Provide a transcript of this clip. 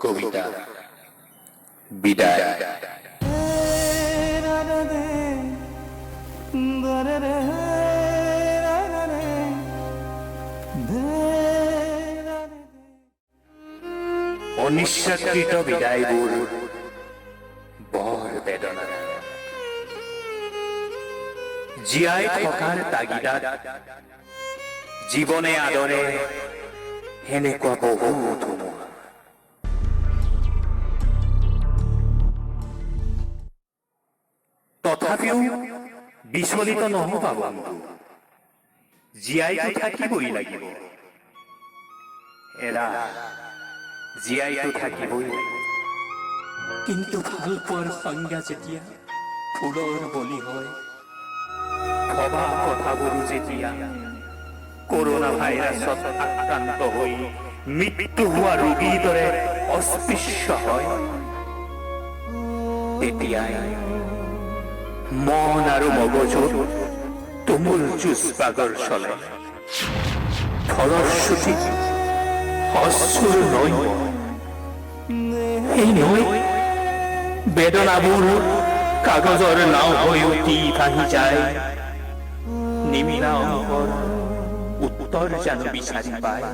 কবিতা বিদায়। অনিশ্চাকৃত বিদায়বোৰ বৰ বেদনা। জীয়াই থকাৰ তাগিদাত জীৱনে আদৰে সেনেকুৱা বহুত ধুমুহা। তথাপিও বিচলিত নহবা বন্ধু, জীয়াইতো থাকিবই লাগিব। এৰা জীয়াইতো থাকিবই লাগিব। কিন্তু ভাল পোৱাৰ সংজ্ঞা যেতিয়া ফুলৰ বলি হয়, ভবা কথাবোৰো যেতিয়া কৰোনা ভাইৰাছত আক্ৰান্ত হৈ মৃত্যু হোৱা ৰোগীৰ দৰে অস্পৃশ্য হয়, তেতিয়াই মন আৰু মগজুত তুমুল যুঁজ বাগৰ চলে। ফলশ্ৰুতিত অশ্ৰুৰ নৈ, এই নৈ বেদনাবোৰ কাগজৰ নাও হৈ উঠি ভাহি যায়। নিমিলা অংকৰ উত্তৰ জানো বিচাৰি পায়।